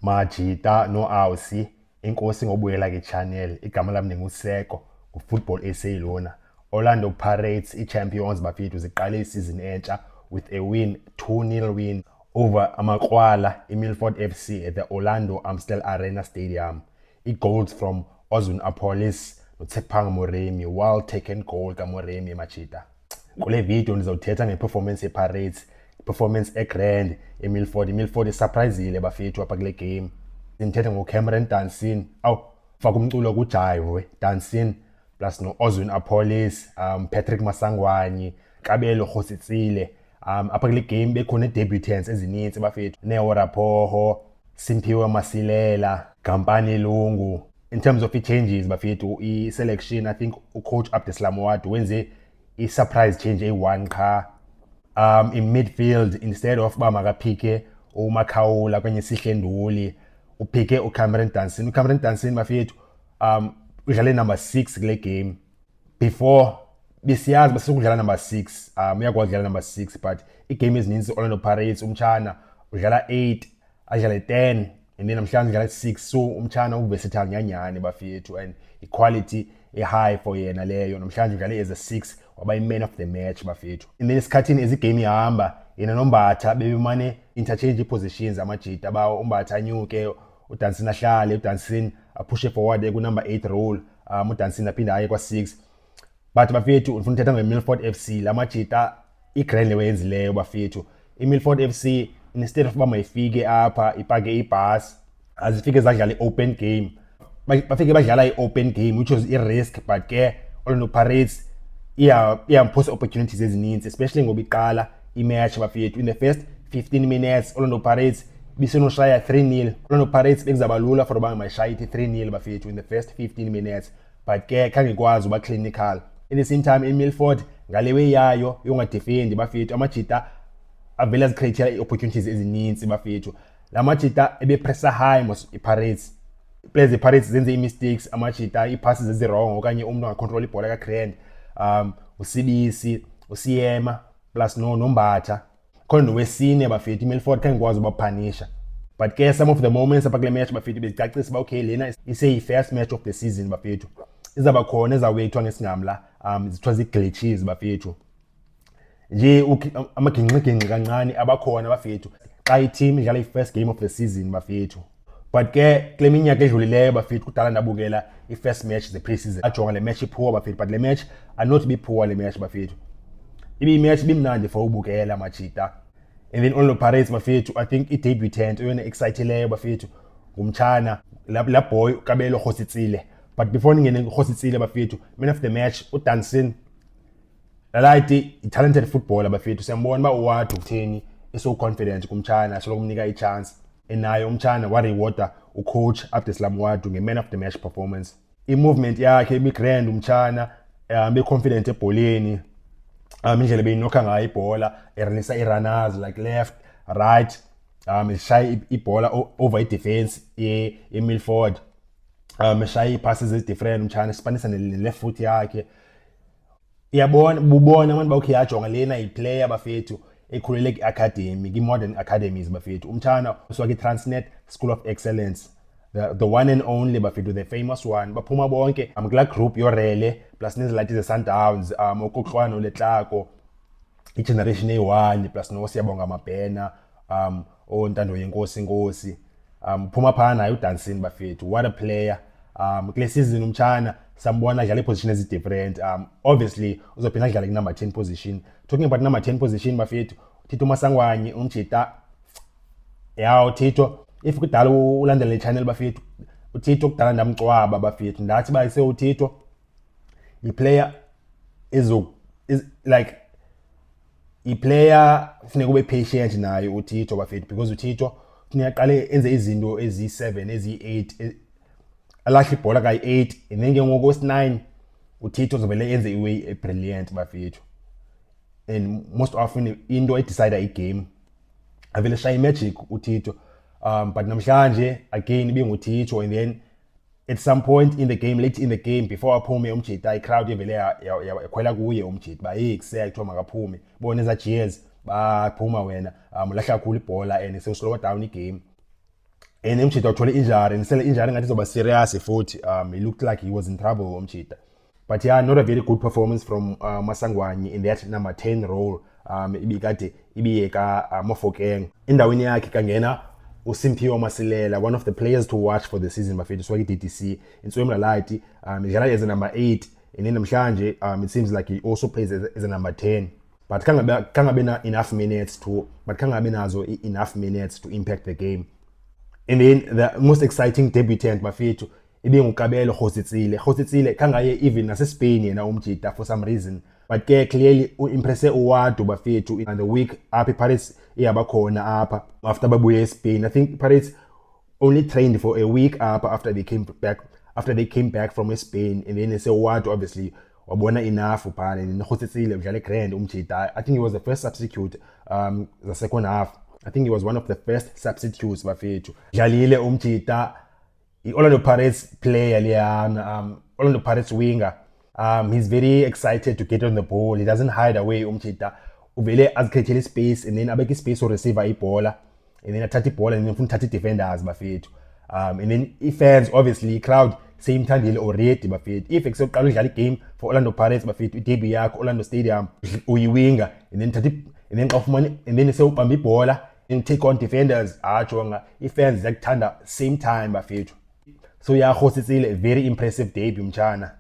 Majita no Ausi, inkosi ngobuyela ke-channel, igama lami nguseko, Football SA lona. Orlando Pirates, i-champions bafethu, ziqale isizini entsha with a win, 2-0 win over Amakrwala, Milford FC at the Orlando Amstel Arena Stadium. I-goals from Ozwin Apolis noTshephang Moremi, well taken goal kaMoremi Machita. Kule video ndizawuthetha ngeperformance yePirates, performance egrand eMilford isurprisile bafethu apha kule game. Ndithetha ngoCameron Danson, faka umculo kuJaiwe Danson plus no-Ozwin Apolis, Patrick Masangwani, Kabelo Khositsile. Apha kule game bekhona i-debutants ezininzi bafethu, Neo Rapoho, Simphiwe Masilela, Gampani Lungu. In terms of i-changes bafethu, i-selection, I think ucoach Abdeslam Ouaddou wenze i-surprise change eyi-1 qha. In midfield, instead of makaphike uMakhawula kwenye Sihle Nduli, uphike uCameron Danson. uCameron Danson bafethu udlale number 6 kule game. Before besiyazi basukudlala number 6, uyakwazi udlala number 6, but igame ezininzi Orlando Pirates umtshana udlala 8, adlale 10, and then namhlanje udlala 6. So umtshana uversatile nyanyane bafethu, and equality high for yena leyo. Namhlanje udlale as a 6, waba i-man of the match bafethu. And then esikhathini ezigame ihamba, yena noMbatha bebemane interchange positions Amajita, bawo uMbatha anyuke, uDanson ahlale, uDanson apushe forward ku number 8 role, uDanson aphinde aye kwa 6. But bafethu ufuna uthetha ngeMilford FC, laMajita igrand leyenzileyo bafethu. iMilford FC instead of mayifike apha ipake ibus, azifike zadlala i-open game. Bafike badlala i-open game, which was i-risk, but ke Orlando Pirates iyamphose opportunities ezininzi, especially ngoba iqala i-match bafethu. In the first 15 minutes Orlando Pirates bisenoshaya 3-0. Orlando Pirates bekuzaba lula for ubanga mayishaya 3-0 bafethu in the first 15 minutes, but ke khange kwazi uba clinical. In the same time iMilford ngalewe yayo yongadefend bafethu, Amajita avele azicreate i-opportunities ezininzi bafethu. Lamajita ebepressa high mos iPirates. Players iPirates zenze i-mistakes, Amajita ii-passes ezi-wrong okanye umuntu angacontrol ibhola kaGrand, uSibisi, uSiyema plus noMbatha. Khona nowesine bafethu, iMilford khange kwazi ubaphanisha. But ke some of the moments apha kule match bafethu bezicacisa uba okay lena ise-first match of the season bafethu, izaba khona ezaweyithwa ngesingamla, zithiwa zii-glitches bafethu. Nje amagingxigingxi kancane abakhona bafethu xa i-team idlala i-first game of the season bafethu. But ke kule minyaka edlulileyo bafethu kudala ndabukela i-first match ze-pre-season, ajonga le match i-poor bafethu, but le match not be poor le match bafethu. Ibe-match ibimnandi for ubukela Majita. And then Orlando Pirates bafethu, I think i-debutant eyona exciteleyo bafethu ngumtshana la boy Kabelo Khositsile. But before ningene Khositsile bafethu, man of the match uDanson. Lalayithi i-talented footballer bafethu, siyambona uba Ouaddou kutheni so confident kumtshana, solokumnika i-chance. Enaye umtshana warewarda ucoach Abdeslam Ouaddou nge-man of the match performance. I-movement yakhe ibigrand umtshana, be-confident ebholeni, indlela beyinokha ngayo ibhola, eranisa i-runners like left, right, eshaya ibhola over i-defense ye-Milford, eshaya ii-passes ezi-different umtshana, espanisa ne-left foot yakhe. Bubona abantu okay yajonga lena i-player bafethu ekhulele ki-academy, ki-modern academies bafethu. Umtshana usuka ki-Transnet School of Excellence, the one and only bafethu, the famous one. Baphuma bonke kula group yorele plus nezilathi ze-Sundowns, uKoxwana noLetlako, i-generation eyi-1 plus noSiyabonga Mabhena, Ntando Yenkosi. Phuma phana naye uDanson bafethu, what a player. Kule season umtshana sambona adlala i-position ezi-different. Obviously uzophinda adlale ku-number 10 position. Talking about number 10 position bafethu, Tito Masangwani, uMjita. Tito, if kudala ulandela le-channel bafethu, uTito kudala ndamcwaba bafethu, ndathi ba uTito i-player is like i-player funeka ube patient naye uTito bafethu, because uTito funeka aqale enze izinto ezi-7 ezi-8, alahle ibhola kayi-8, and then ke ngoku wesi-9 uTito uzovele enze iway brilliant bafethu. And most often into edecide igame avele shaya magic uTito, but namhlanje again ibinguTito. And then at some point in the game, late in the game, before aphume uMjita, i-crowd ivele yakhwela kuye uMjita, ba kuseka kuthiwa makaphume, bona eza cheers baphuma wena, ulahla kakhulu ibhola and sewuslowa down igame. and umchita uthole injury and sele injury ngathi izoba serious futhi. He looked like he was in trouble umchita. But yeah, not a very good performance from Masangwani in that number 10 role. Ibikade ibiyeka Mofokeng. Endaweni yakhe kangena uSimphiwe Masilela, one of the players to watch for the season bafethu swaki DTC. Inswemla Light, idlala as a number 8 and then namhlanje it seems like he also plays as a number 10. But kangabe na enough minutes to enough minutes to impact the game. And then the most exciting debutant bafethu ibe ngukabelo Khositsile kangaye even nase Spain yena umjita for some reason, but ke clearly impresse uwadu bafethu in the week apha Paris iyabakhona apha after babuye eSpain. I think Paris only trained for a week after they came back from Spain, and then say uwadu obviously wabona enough phana and Khositsile udlale grand umjita. I think he was the first substitute the second half. I think he was one of the first substitutes bafethu. Dlalile umjita Orlando Pirates player liyana, Orlando Pirates winger. He's very excited to get on the ball. He doesn't hide away umchita. Uvele azikhethele space and then abeke space to receive ibhola and then athatha ibhola and then ufuna uthatha defenders bafethu. And then fans obviously crowd same time already bafethu. Ifekusoqala udlala game for Orlando Pirates bafethu debut yakho Orlando Stadium uyiwinger and then xa ufumana and then sewubamba ibhola and take on defenders ajonga fans zakuthanda same time bafethu. So yeah, Khositsile, very impressive debut mchana.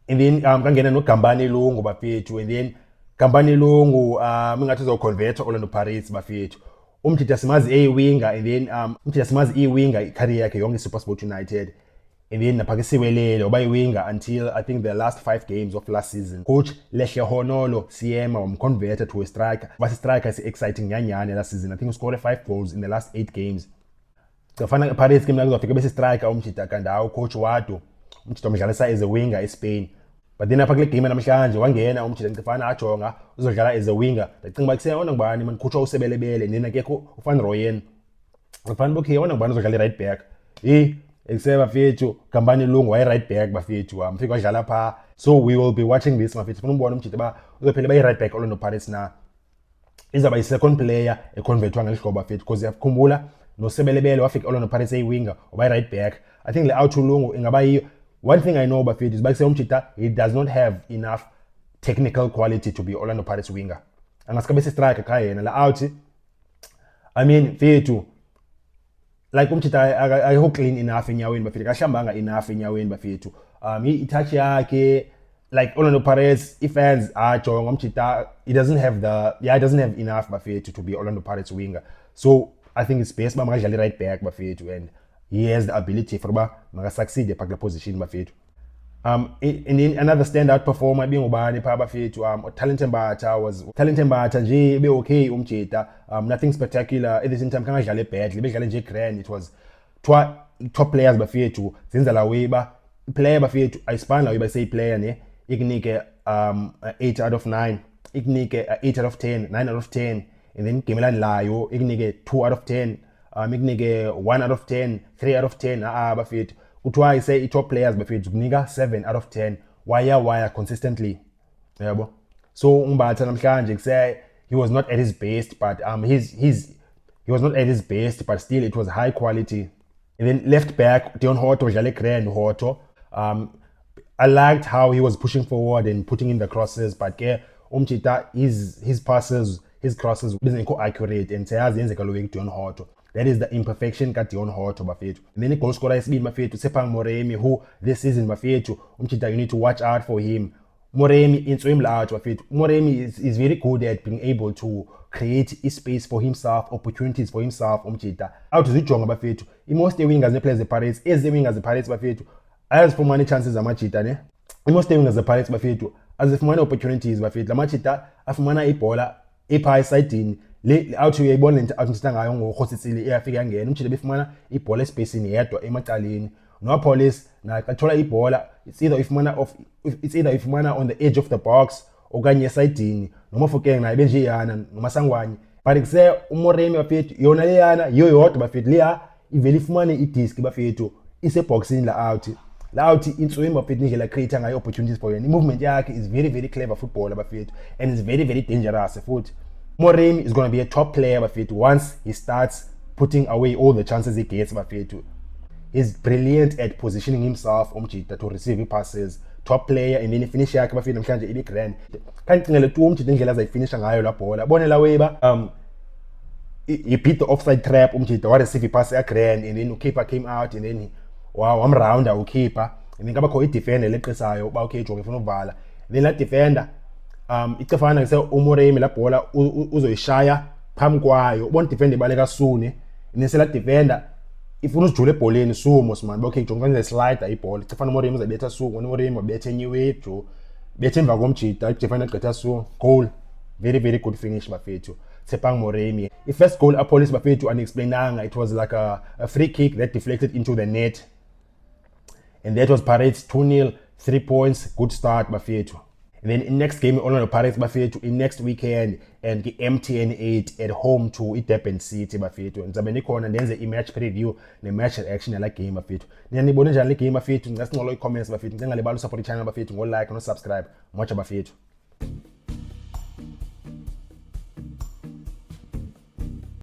And then kangena no Gambani Lungu bafethu, and then Gambani Lungu ngathi uzoconvert Orlando Pirates bafethu. Umthetho simazi winger, and then umthetho simazi winger career yakhe yonke SuperSport United. And then naphakisiwelele oba winger until I think the last 5 games of last season. Coach Lehle Honolo Siema wamconverted to a striker. Basi striker is exciting nyanyane last season. I think he scored 5 goals in the last 8 games. Kufana Paris game nakuzofika bese striker umchita kandawo coach wado umchita umdlalisa as a winger eSpain, but then apha kule game namhlanje wangena umchita ngifana ajonga uzodlala as a winger. Ndicinga ba kuseyona ngubani man coach usebelebele nina akekho uFan Rooyen ufana bokhe yona ngubani uzodlala right back ekseba fethu Gambani Lungu way right back bafethu mfika wadlala pha. So we will be watching this mafethu funa umbona umchita ba uzophela bay right back Orlando Pirates na izaba yi second player econvertwa ngelihlobo bafethu because yakukhumbula no Sebelebele wafika Orlando Pirates winger or right back. I think le out Lungu ingaba yiyo. One thing I know about it is like umchita he does not have enough technical quality to be Orlando Pirates winger. Angaska bese striker ka yena la out. I mean fethu like umchita I hope clean enough enyaweni bafethu kahlambanga enough enyaweni bafethu. I-touch yakhe like Orlando Pirates fans ajonga umchita he doesn't have enough bafethu to be Orlando Pirates winger. So I think it's best ba makadlala right back bafethu, and he has the ability for ba makasucceed at the position bafethu. And then another standout performer being ubani pha bafethu Talented Mbatha nje be okay umchita, nothing spectacular at the same time kangadlala badly bedlala nje grand. It was top players bafethu zenzela weba player bafethu ayisipana weba say player ne ikunike 8 out of 9 ikunike 8 out of 10 9 out of 10. And then Gemelani layo ikunike 2 out of 10, ikunike 1 out of 10, 3 out of 10 bafethu. Kuthiwa say top players bafethu kunika 7 out of 10 wire consistently yabo. So Mbatha namhlanje say he was not at his best, but he was not at his best, but still it was high quality. And then left back Deon Hoto dlale grand Hoto. I liked how he was pushing forward and putting in the crosses, but ke umchita his crosses wasn't accurate and sayazi yenzeka lo Deon Hoto. That is the imperfection ka Deon Hoto bafethu. And then the goal scorer isibili bafethu Sepang Moremi, who this season bafethu umchita you need to watch out for him. Moremi inswemla out bafethu. Moremi is very good at being able to create a space for himself, opportunities for himself umchita. Out uzijonga bafethu. Most wingers ne players the Pirates, as the wingers the Pirates bafethu ayazifumana chances amachita ne. Most wingers the Pirates bafethu azifumana opportunities bafethu. Lamachita afumana ibhola epha side le out uyayibona lento akusita ngayo ngoKhositsile iyafika yangena umchile befumana ibhola espaceni yedwa emacaleni no police na kathola ibhola it's either ifumana on the edge of the box okanye side noma Mofokeng naye benje yana noma Sangwani, but kuse uMoremi bafethu yona le yana yodwa bafethu leya ivele ifumane idisc bafethu iseboxini la out inswim bafethu indlela create ngayo opportunities for yena. Movement yakhe is very very clever footballer bafethu, and is very very dangerous futhi. Moremi is going to be a top player bafethu once he starts putting away all the chances he gets bafethu. He's brilliant at positioning himself umjita to receive passes, top player, and then finish yakhe bafethu namhlanje ibe grand. Kanticingele tu umjita indlela azayifinisha ngayo la bhola. Bone la way he beat the offside trap umjita wa receive pass ya grand, and then ukeeper came out, and then wamrounda ukeeper, and then kabakho idefender leqisayo ba okay jonge ufuna uvala. Then la defender icefana ngise uMoremi la bhola uzoyishaya phambi kwayo, ubona defender ibaleka sune, nese la defender ifuna usijula ebholeni sumo simani okay jonge kwenze slider ibhola, icefana uMoremi uzabetha suku, uMoremi wabetha enyiwe jo, bethe emva komjita defender gqitha suku, goal. Very good finish bafethu. Tshepang Moremi. The first goal Police bafethu unexplainable. It was like a free kick that deflected into the net. And that was Pirates 2-0, 3 points, good start bafethu. And then in next game Orlando Pirates bafethu in next weekend and MTN 8 at home to Durban City bafethu. Ngizabe nikhona ndenze i-match preview ne-match reaction yala game bafethu. Niyibona njani le game bafethu? Ngasincolo i-comments bafethu. Ngingalibali support i-channel bafethu ngo-like no subscribe. Much bafethu.